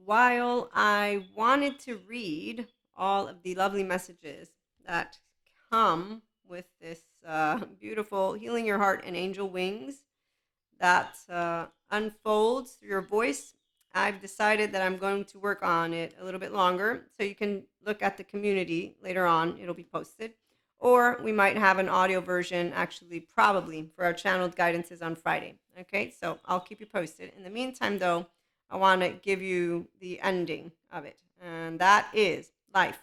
while I wanted to read all of the lovely messages that come with this beautiful Healing Your Heart and Angel Wings that unfolds through your voice, I've decided that I'm going to work on it a little bit longer. So you can look at the community later on, it'll be posted. Or we might have an audio version, actually, probably for our channeled guidances on Friday. Okay, so I'll keep you posted. In the meantime, though, I want to give you the ending of it, and that is life.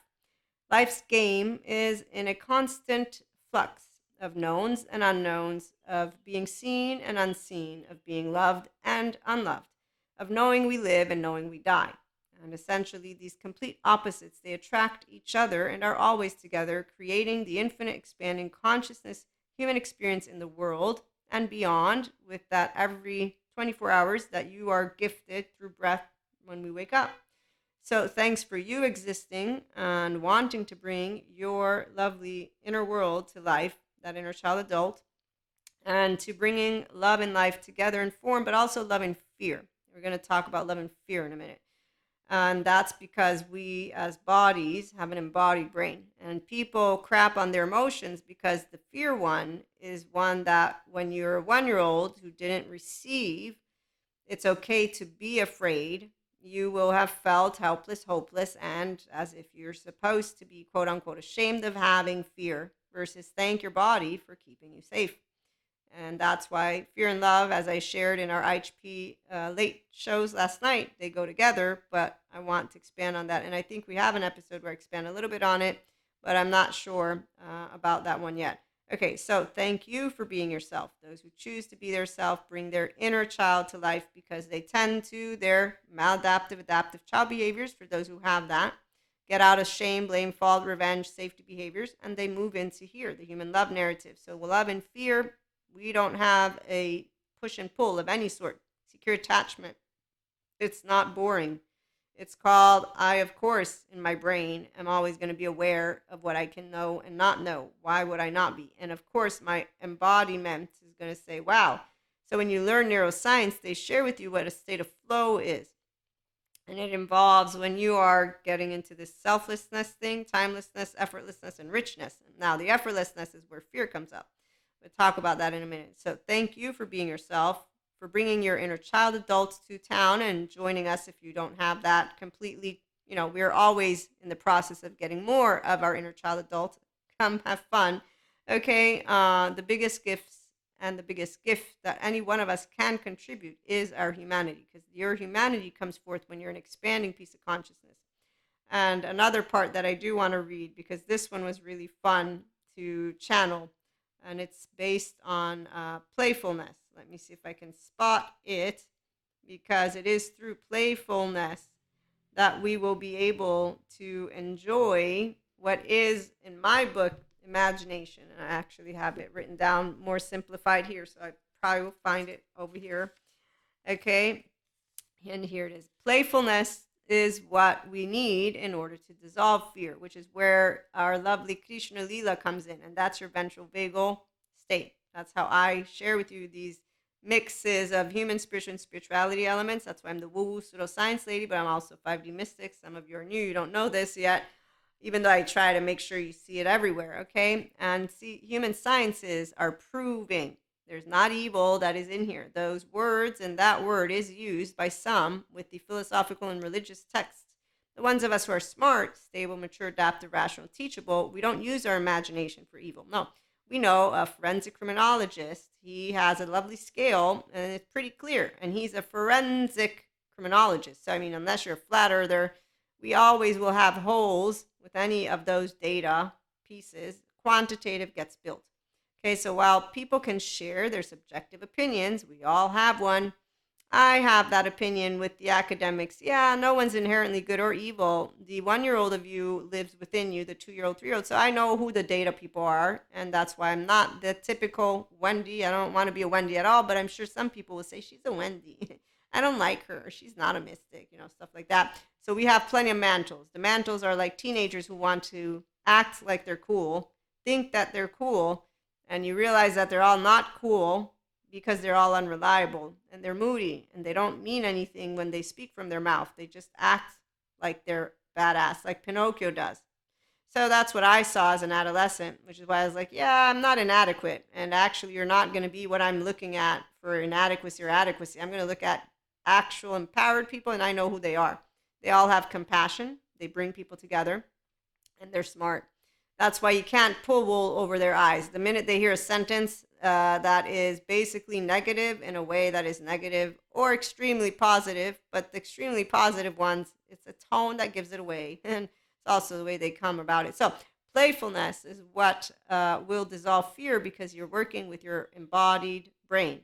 Life's game is in a constant flux of knowns and unknowns, of being seen and unseen, of being loved and unloved, of knowing we live and knowing we die. And essentially, these complete opposites, they attract each other and are always together, creating the infinite expanding consciousness human experience in the world and beyond, with that every 24 hours that you are gifted through breath when we wake up. So thanks for you existing and wanting to bring your lovely inner world to life, that inner child adult, and to bringing love and life together in form, but also love and fear. We're going to talk about love and fear in a minute. And that's because we as bodies have an embodied brain. And people crap on their emotions because the fear one is one that when you're a 1 year old who didn't receive, it's okay to be afraid. You will have felt helpless, hopeless, and as if you're supposed to be, quote unquote, ashamed of having fear versus thank your body for keeping you safe. And that's why fear and love, as I shared in our IHP late shows last night, they go together, but I want to expand on that. And I think we have an episode where I expand a little bit on it, but I'm not sure about that one yet. Okay, so thank you for being yourself. Those who choose to be their self bring their inner child to life because they tend to their maladaptive, adaptive child behaviors, for those who have that, get out of shame, blame, fault, revenge, safety behaviors, and they move into here, the human love narrative. So love and fear, we don't have a push and pull of any sort. Secure attachment. It's not boring. It's called I, of course, in my brain, am always going to be aware of what I can know and not know. Why would I not be? And of course, my embodiment is going to say, wow. So when you learn neuroscience, they share with you what a state of flow is. And it involves when you are getting into this selflessness thing, timelessness, effortlessness, and richness. Now, the effortlessness is where fear comes up. We'll talk about that in a minute. So thank you for being yourself, for bringing your inner child adults to town and joining us if you don't have that completely. We're always in the process of getting more of our inner child adult. Come have fun. Okay. The biggest gifts and the biggest gift that any one of us can contribute is our humanity, because your humanity comes forth when you're an expanding piece of consciousness. And another part that I do want to read, because this one was really fun to channel, and it's based on playfulness. Let me see if I can spot it, because it is through playfulness that we will be able to enjoy what is, in my book, imagination. And I actually have it written down more simplified here, so I probably will find it over here. Okay, and here it is. Playfulness is what we need in order to dissolve fear, which is where our lovely Krishna Lila comes in, and that's your ventral vagal state. That's how I share with you these mixes of human, spiritual, and spirituality elements. That's why I'm the woo-woo pseudoscience lady, but I'm also 5D mystic. Some of you are new, you don't know this yet, even though I try to make sure you see it everywhere, okay? And see, human sciences are proving there's not evil that is in here. Those words and that word is used by some with the philosophical and religious texts. The ones of us who are smart, stable, mature, adaptive, rational, teachable, we don't use our imagination for evil. No, we know a forensic criminologist. He has a lovely scale, and it's pretty clear. And he's a forensic criminologist. So, I mean, unless you're a flat earther, we always will have holes with any of those data pieces. Quantitative gets built. Okay, so while people can share their subjective opinions, we all have one. I have that opinion with the academics. Yeah, no one's inherently good or evil. The 1-year-old of you lives within you, the 2-year-old, 3-year-old. So I know who the data people are, and that's why I'm not the typical Wendy. I don't want to be a Wendy at all, but I'm sure some people will say she's a Wendy. I don't like her. She's not a mystic, stuff like that. So we have plenty of mantles. The mantles are like teenagers who want to act like they're cool, think that they're cool, and you realize that they're all not cool because they're all unreliable and they're moody and they don't mean anything when they speak from their mouth. They just act like they're badass, like Pinocchio does. So that's what I saw as an adolescent, which is why I was like, yeah, I'm not inadequate. And actually, you're not going to be what I'm looking at for inadequacy or adequacy. I'm going to look at actual empowered people, and I know who they are. They all have compassion, they bring people together, and they're smart. That's why you can't pull wool over their eyes. The minute they hear a sentence that is basically negative in a way that is negative or extremely positive, but the extremely positive ones, it's a tone that gives it away. And it's also the way they come about it. So, playfulness is what will dissolve fear because you're working with your embodied brain.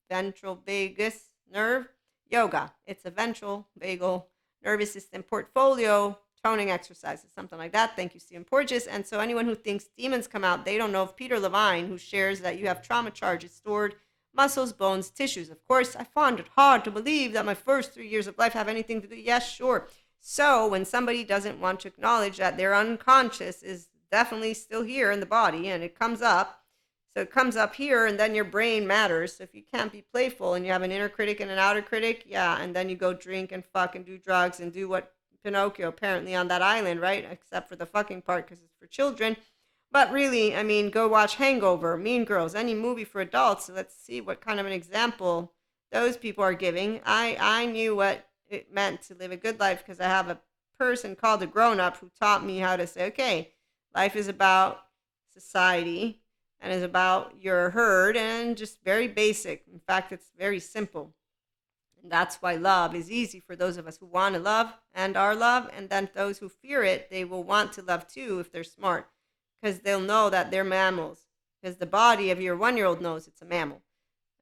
Ventral vagus nerve, yoga. It's a ventral vagal nervous system portfolio toning exercises, something like that. Thank you, Stephen Porges. And so anyone who thinks demons come out, they don't know of Peter Levine, who shares that you have trauma charges stored, muscles, bones, tissues. Of course, I find it hard to believe that my first 3 years of life have anything to do. Yes, sure. So when somebody doesn't want to acknowledge that their unconscious is definitely still here in the body and it comes up, so it comes up here and then your brain matters. So if you can't be playful and you have an inner critic and an outer critic, yeah, and then you go drink and fuck and do drugs and do what Pinocchio apparently on that island, right? Except for the fucking part because it's for children. But really, I mean, go watch Hangover, Mean Girls, any movie for adults. So let's see what kind of an example those people are giving. I knew what it meant to live a good life because I have a person called a grown up who taught me how to say, okay, life is about society and is about your herd and just very basic. In fact, it's very simple. And that's why love is easy for those of us who want to love and are love. And then those who fear it, they will want to love too if they're smart because they'll know that they're mammals. Because the body of your 1 year old knows it's a mammal.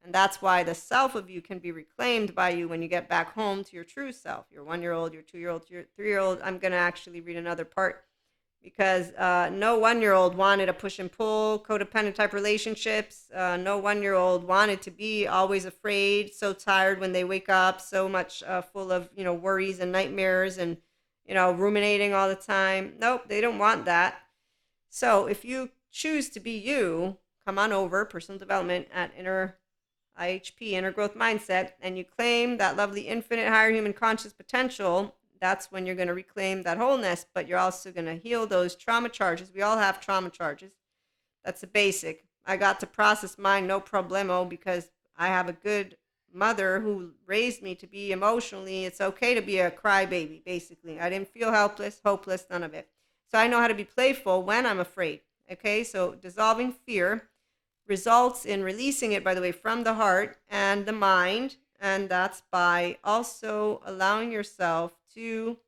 And that's why the self of you can be reclaimed by you when you get back home to your true self, your 1 year old, your 2 year old, your 3 year old. I'm going to actually read another part because no 1 year old wanted a push and pull, codependent type relationships. No 1 year old wanted to be always afraid, so tired when they wake up, so much full of worries and nightmares and ruminating all the time. Nope, they don't want that. So if you choose to be you, come on over, personal development at Inner IHP, Inner Growth Mindset, and you claim that lovely infinite higher human conscious potential. That's when you're going to reclaim that wholeness, but you're also going to heal those trauma charges. We all have trauma charges. That's a basic. I got to process mine no problemo because I have a good mother who raised me to be emotionally, it's okay to be a crybaby, basically. I didn't feel helpless, hopeless, none of it. So I know how to be playful when I'm afraid. Okay, so dissolving fear results in releasing it, by the way, from the heart and the mind. And that's by also allowing yourself to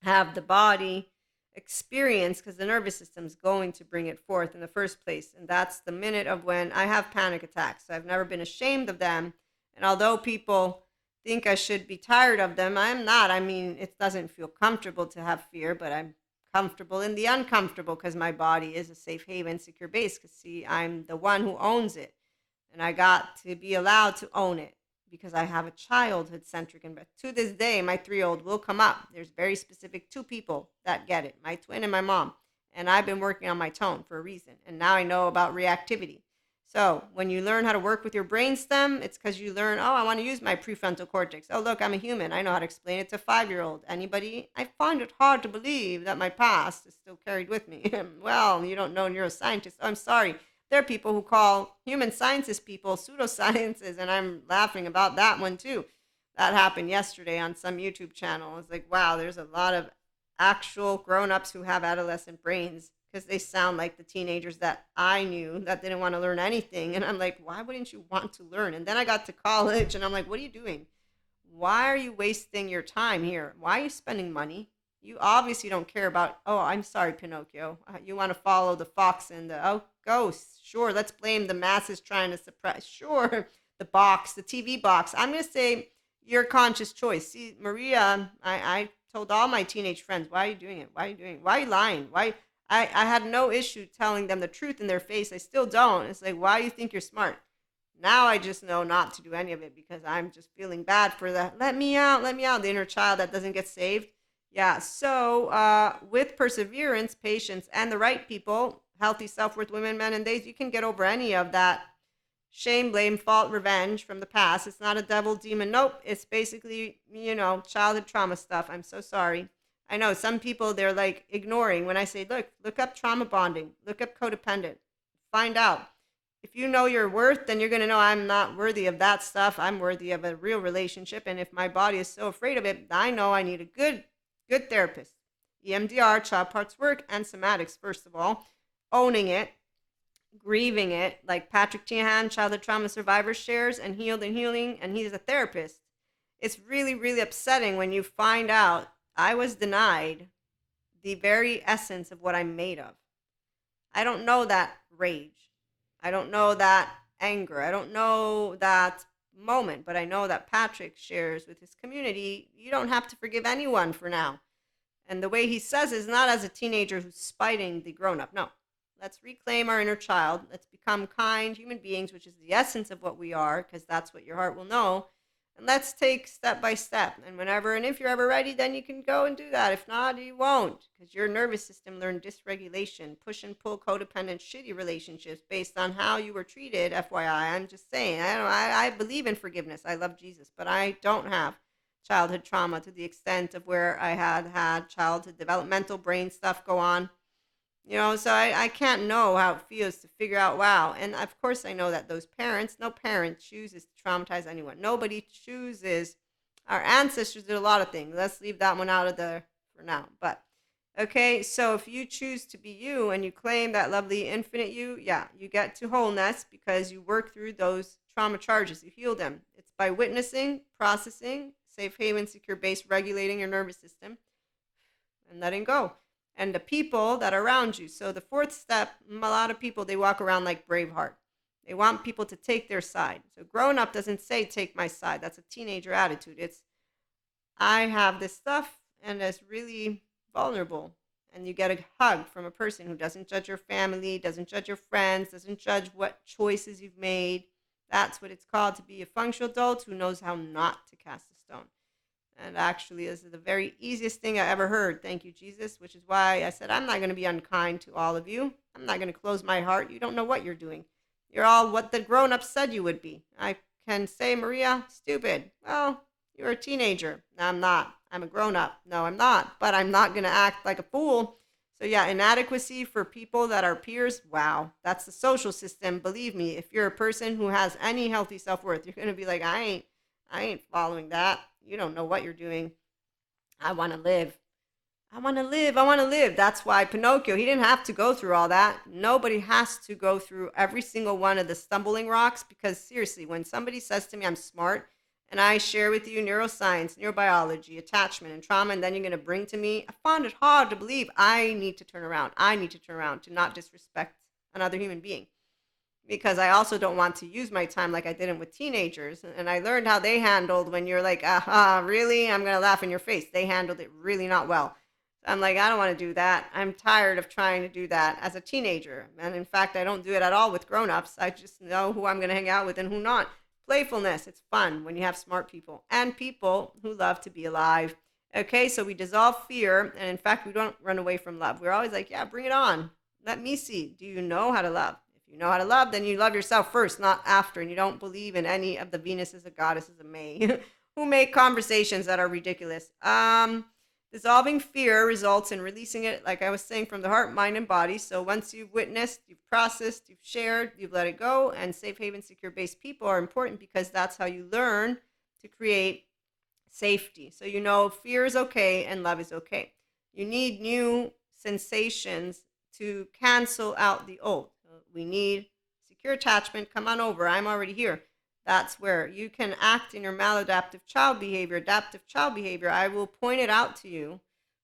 have the body experience, because the nervous system is going to bring it forth in the first place. And that's the minute of when I have panic attacks. So I've never been ashamed of them. And although people think I should be tired of them, I'm not. I mean, it doesn't feel comfortable to have fear, but I'm comfortable in the uncomfortable because my body is a safe haven, secure base. Because, see, I'm the one who owns it. And I got to be allowed to own it because I have a childhood centric. And to this day, my 3-year-old will come up. There's very specific 2 people that get it, my twin and my mom. And I've been working on my tone for a reason. And now I know about reactivity. So when you learn how to work with your brainstem, it's because you learn, oh, I want to use my prefrontal cortex. Oh, look, I'm a human. I know how to explain it to a 5-year-old. Anybody? I find it hard to believe that my past is still carried with me. Well, you don't know neuroscientists. Oh, I'm sorry. There are people who call human sciences people pseudosciences, and I'm laughing about that one too. That happened yesterday on some YouTube channel. It's like, wow, there's a lot of actual grown-ups who have adolescent brains because they sound like the teenagers that I knew that didn't want to learn anything. And I'm like, why wouldn't you want to learn? And then I got to college and I'm like, what are you doing? Why are you wasting your time here? Why are you spending money? You obviously don't care about, oh, I'm sorry, Pinocchio. You want to follow the fox and the, oh, ghosts. Sure, let's blame the masses trying to suppress. Sure, the box, the TV box. I'm going to say your conscious choice. See, Maria, I told all my teenage friends, why are you doing it? Why are you doing it? Why are you lying? Why? I had no issue telling them the truth in their face. I still don't. It's like, why do you think you're smart? Now I just know not to do any of it because I'm just feeling bad for that. Let me out, the inner child that doesn't get saved. Yeah, so with perseverance, patience, and the right people, healthy self-worth women, men, and days, you can get over any of that shame, blame, fault, revenge from the past. It's not a devil, demon. Nope. It's basically, childhood trauma stuff. I'm so sorry. I know some people, they're like ignoring when I say, look up trauma bonding, look up codependent, find out. If you know your worth, then you're going to know I'm not worthy of that stuff. I'm worthy of a real relationship. And if my body is so afraid of it, I know I need a good therapist. EMDR, child parts work, and somatics, first of all. Owning it, grieving it, like Patrick Teahan, childhood trauma survivor, shares and healed and healing, and he's a therapist. It's really, really upsetting when you find out I was denied the very essence of what I'm made of. I don't know that rage. I don't know that anger. I don't know that moment, but I know that Patrick shares with his community, you don't have to forgive anyone for now. And the way he says is not as a teenager who's spiting the grown up. No. Let's reclaim our inner child. Let's become kind human beings, which is the essence of what we are, because that's what your heart will know. And let's take step by step. And whenever and if you're ever ready, then you can go and do that. If not, you won't, because your nervous system learned dysregulation, push and pull, codependent, shitty relationships based on how you were treated. FYI, I'm just saying. I believe in forgiveness. I love Jesus, but I don't have childhood trauma to the extent of where I had childhood developmental brain stuff go on. So I can't know how it feels to figure out, wow. And of course, I know that no parent chooses to traumatize anyone. Nobody chooses. Our ancestors did a lot of things. Let's leave that one out of there for now. But okay, so if you choose to be you and you claim that lovely infinite you, yeah, you get to wholeness because you work through those trauma charges. You heal them. It's by witnessing, processing, safe haven, secure base, regulating your nervous system, and letting go. And the people that are around you. So the fourth step, a lot of people, they walk around like Braveheart. They want people to take their side. So grown up doesn't say take my side. That's a teenager attitude. It's I have this stuff and it's really vulnerable. And you get a hug from a person who doesn't judge your family, doesn't judge your friends, doesn't judge what choices you've made. That's what it's called to be a functional adult who knows how not to cast a stone. And actually, this is the very easiest thing I ever heard. Thank you, Jesus, which is why I said, I'm not going to be unkind to all of you. I'm not going to close my heart. You don't know what you're doing. You're all what the grown-ups said you would be. I can say, Maria, stupid. Well, you're a teenager. No, I'm not. I'm a grown-up. No, I'm not. But I'm not going to act like a fool. So yeah, inadequacy for people that are peers. Wow, that's the social system. Believe me, if you're a person who has any healthy self-worth, you're going to be like, I ain't following that. You don't know what you're doing. I want to live. I want to live. I want to live. That's why Pinocchio, he didn't have to go through all that. Nobody has to go through every single one of the stumbling rocks because seriously, when somebody says to me I'm smart and I share with you neuroscience, neurobiology, attachment, and trauma, and then you're going to bring to me, I find it hard to believe I need to turn around. I need to turn around to not disrespect another human being, because I also don't want to use my time like I didn't with teenagers. And I learned how they handled when you're like, really? I'm going to laugh in your face. They handled it really not well. I'm like, I don't want to do that. I'm tired of trying to do that as a teenager. And in fact, I don't do it at all with grown-ups. I just know who I'm going to hang out with and who not. Playfulness, it's fun when you have smart people and people who love to be alive. Okay, so we dissolve fear. And in fact, we don't run away from love. We're always like, yeah, bring it on. Let me see. Do you know how to love? You know how to love, then you love yourself first, not after. And you don't believe in any of the Venuses or goddesses of May who make conversations that are ridiculous. Dissolving fear results in releasing it, like I was saying, from the heart, mind, and body. So once you've witnessed, you've processed, you've shared, you've let it go. And safe haven, secure base people are important because that's how you learn to create safety. So fear is okay and love is okay. You need new sensations to cancel out the old. We need secure attachment. Come on over. I'm already here. That's where you can act in your maladaptive child behavior, adaptive child behavior. I will point it out to you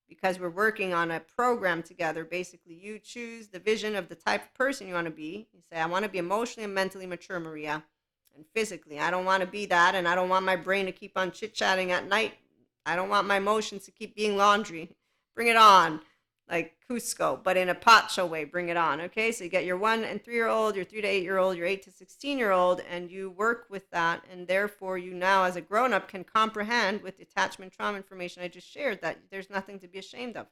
because we're working on a program together. Basically, you choose the vision of the type of person you want to be. You say, I want to be emotionally and mentally mature, Maria, and physically. I don't want to be that, and I don't want my brain to keep on chit-chatting at night. I don't want my emotions to keep being laundry. Bring it on. Like Cusco, but in a pacho way, bring it on, okay? So you get your 1 and 3-year-old, your 3 to 8-year-old, your 8 to 16-year-old, and you work with that, and therefore you now, as a grown-up, can comprehend with the attachment trauma information I just shared that there's nothing to be ashamed of.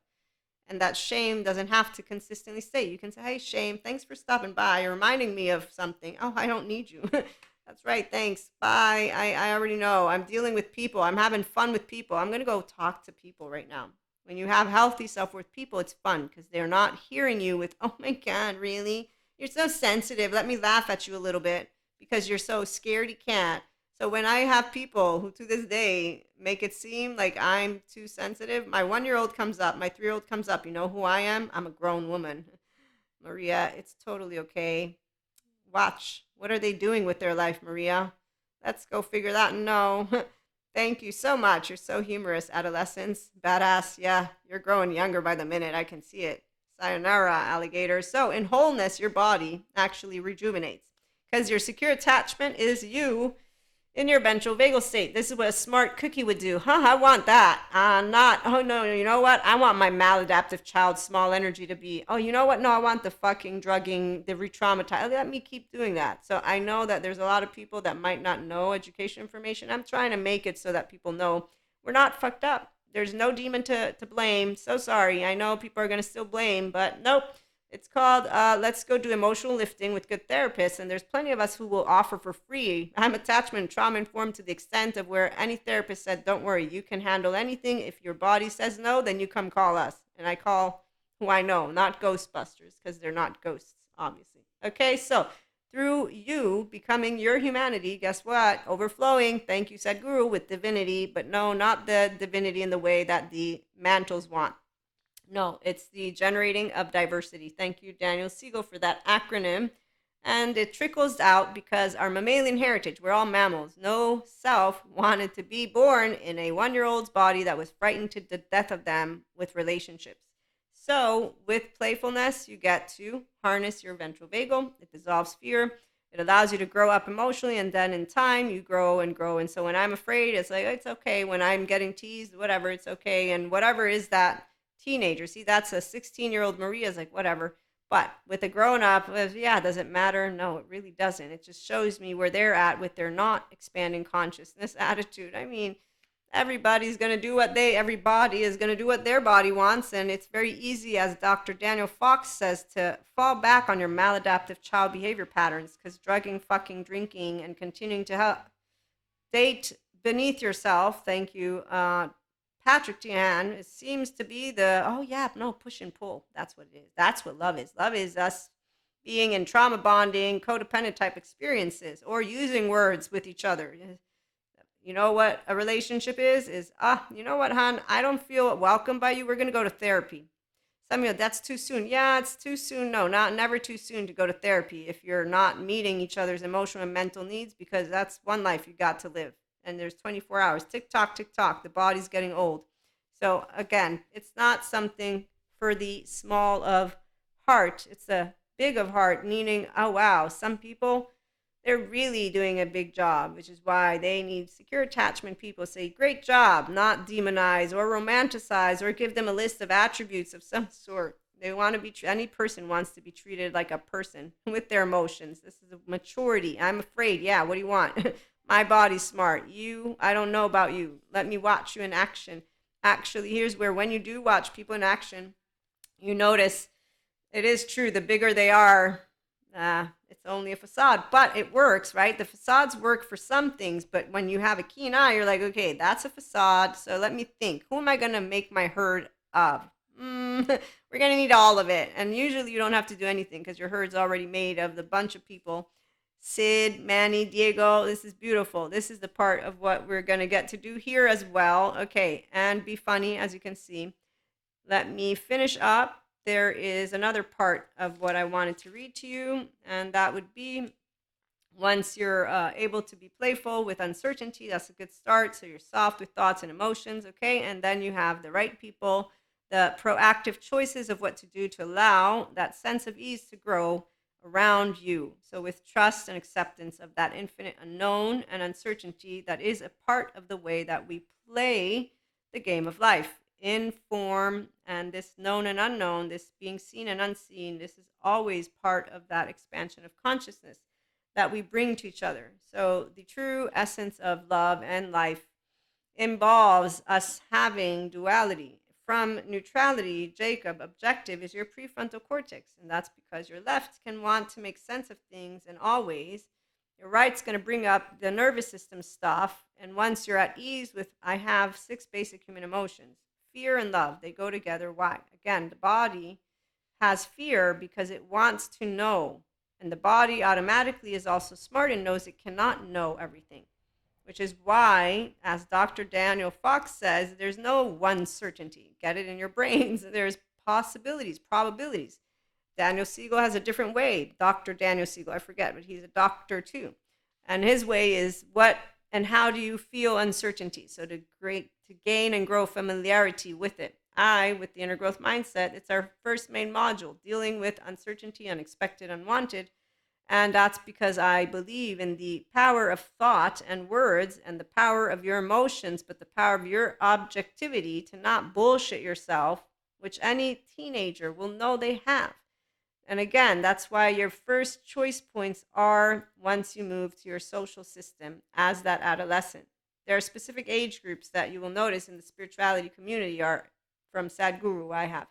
And that shame doesn't have to consistently stay. You can say, hey, shame, thanks for stopping by. You're reminding me of something. Oh, I don't need you. That's right. Thanks. Bye. I already know. I'm dealing with people. I'm having fun with people. I'm going to go talk to people right now. When you have healthy self worth people, it's fun because they're not hearing you with, oh my God, really? You're so sensitive. Let me laugh at you a little bit because you're so scared you can't. So when I have people who to this day make it seem like I'm too sensitive, my 1 year old comes up, my 3 year old comes up. You know who I am? I'm a grown woman. Maria, it's totally okay. Watch. What are they doing with their life, Maria? Let's go figure that. No. Thank you so much. You're so humorous, adolescents. Badass. Yeah, you're growing younger by the minute. I can see it. Sayonara, alligator. So, in wholeness, your body actually rejuvenates because your secure attachment is you in your ventral vagal state. This is what a smart cookie would do. Huh, I want that. Not, oh no, you know what? I want my maladaptive child small energy to be, oh, you know what? No, I want the fucking drugging, the re traumatized. Let me keep doing that. So I know that there's a lot of people that might not know education information. I'm trying to make it so that people know we're not fucked up. There's no demon to blame. So sorry. I know people are going to still blame, but nope. It's called Let's Go Do Emotional Lifting with Good Therapists. And there's plenty of us who will offer for free. I'm attachment trauma informed to the extent of where any therapist said, don't worry, you can handle anything. If your body says no, then you come call us. And I call who I know, not Ghostbusters, because they're not ghosts, obviously. Okay, so through you becoming your humanity, guess what? Overflowing, thank you, Sadhguru, with divinity. But no, not the divinity in the way that the mantles want. No, it's the generating of diversity. Thank you, Daniel Siegel, for that acronym. And it trickles out because our mammalian heritage, we're all mammals. No self wanted to be born in a 1 year old's body that was frightened to the death of them with relationships. So, with playfulness, you get to harness your ventral vagal. It dissolves fear. It allows you to grow up emotionally, and then in time, you grow and grow. And so, when I'm afraid, it's like, it's okay. When I'm getting teased, whatever, it's okay. And whatever is that teenager. See, that's a 16-year-old Maria's like, whatever. But with a grown up, yeah, does it matter? No, it really doesn't. It just shows me where they're at with their not expanding consciousness attitude. I mean, everybody is going to do what their body wants. And it's very easy, as Dr. Daniel Fox says, to fall back on your maladaptive child behavior patterns because drugging, fucking, drinking, and continuing to date beneath yourself. Thank you, Patrick Tian. It seems to be the, oh yeah, no, push and pull. That's what it is. That's what love is. Love is us being in trauma bonding, codependent type experiences, or using words with each other. You know what a relationship is, you know what, hon, I don't feel welcomed by you. We're going to go to therapy. Samuel, that's too soon. Yeah, it's too soon. No, not never too soon to go to therapy if you're not meeting each other's emotional and mental needs, because that's one life you got to live. And there's 24 hours. Tick tock, tick tock. The body's getting old. So again, it's not something for the small of heart. It's a big of heart, meaning, oh wow, some people, they're really doing a big job, which is why they need secure attachment people say, great job, not demonize or romanticize or give them a list of attributes of some sort. They want to be, any person wants to be treated like a person with their emotions. This is a maturity. I'm afraid. Yeah, what do you want? My body's smart. You, I don't know about you. Let me watch you in action. Actually, here's where when you do watch people in action, you notice it is true. The bigger they are, it's only a facade, but it works, right? The facades work for some things, but when you have a keen eye, you're like, okay, that's a facade. So let me think. Who am I going to make my herd of? We're going to need all of it. And usually you don't have to do anything because your herd's already made of the bunch of people. Sid, Manny, Diego, this is beautiful. This is the part of what we're going to get to do here as well. Okay, and be funny, as you can see. Let me finish up. There is another part of what I wanted to read to you, and that would be once you're able to be playful with uncertainty, that's a good start. So you're soft with thoughts and emotions, okay? And then you have the right people, the proactive choices of what to do to allow that sense of ease to grow around you. So with trust and acceptance of that infinite unknown and uncertainty, that is a part of the way that we play the game of life in form, and this known and unknown, this being seen and unseen, this is always part of that expansion of consciousness that we bring to each other. So the true essence of love and life involves us having duality, from neutrality, Jacob, objective is your prefrontal cortex. And that's because your left can want to make sense of things in all ways. Your right's going to bring up the nervous system stuff. And once you're at ease with, I have 6 basic human emotions, fear and love, they go together. Why? Again, the body has fear because it wants to know. And the body automatically is also smart and knows it cannot know everything, which is why, as Dr. Daniel Fox says, there's no one certainty. Get it in your brains. There's possibilities, probabilities. Daniel Siegel has a different way. Dr. Daniel Siegel, I forget, but he's a doctor too. And his way is what and how do you feel uncertainty? So to gain and grow familiarity with it. With the inner growth mindset, it's our first main module, dealing with uncertainty, unexpected, unwanted. And that's because I believe in the power of thought and words and the power of your emotions, but the power of your objectivity to not bullshit yourself, which any teenager will know they have. And again, that's why your first choice points are once you move to your social system as that adolescent. There are specific age groups that you will notice in the spirituality community are from Sadhguru. I have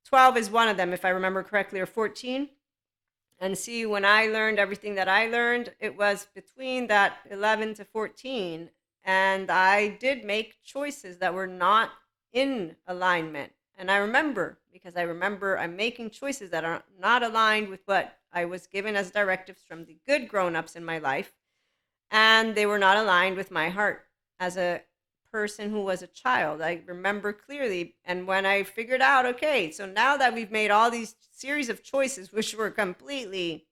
12 is one of them, if I remember correctly, or 14. And see, when I learned everything that I learned, it was between that 11 to 14. And I did make choices that were not in alignment. And I remember, because I remember I'm making choices that are not aligned with what I was given as directives from the good grown-ups in my life. And they were not aligned with my heart as a person who was a child. I remember clearly. And when I figured out, okay, so now that we've made all these series of choices, which were completely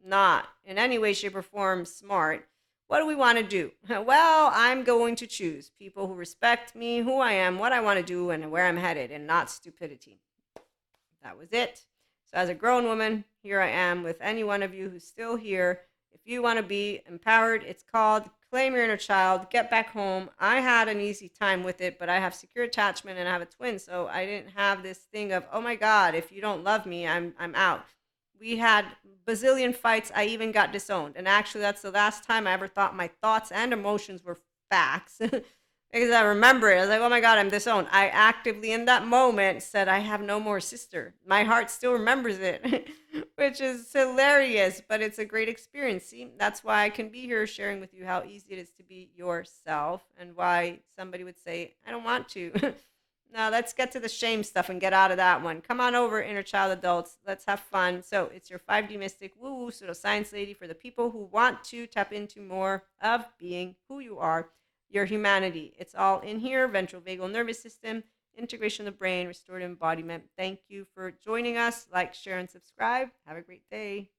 not in any way, shape, or form smart, what do we want to do? Well, I'm going to choose people who respect me, who I am, what I want to do, and where I'm headed, and not stupidity. That was it. So as a grown woman, here I am with any one of you who's still here. If you want to be empowered, it's called Claim Your Inner Child, Get Back Home. I had an easy time with it, but I have secure attachment and I have a twin, so I didn't have this thing of, oh my God, if you don't love me, I'm out. We had bazillion fights. I even got disowned. And actually, that's the last time I ever thought my thoughts and emotions were facts. Because I remember it. I was like, oh my God, I'm disowned. I actively, in that moment, said, I have no more sister. My heart still remembers it, which is hilarious, but it's a great experience. See, that's why I can be here sharing with you how easy it is to be yourself and why somebody would say, I don't want to. Now, let's get to the shame stuff and get out of that one. Come on over, inner child adults. Let's have fun. So it's your 5D mystic, woo-woo, pseudoscience lady for the people who want to tap into more of being who you are, your humanity. It's all in here, ventral vagal nervous system, integration of the brain, restorative embodiment. Thank you for joining us. Like, share, and subscribe. Have a great day.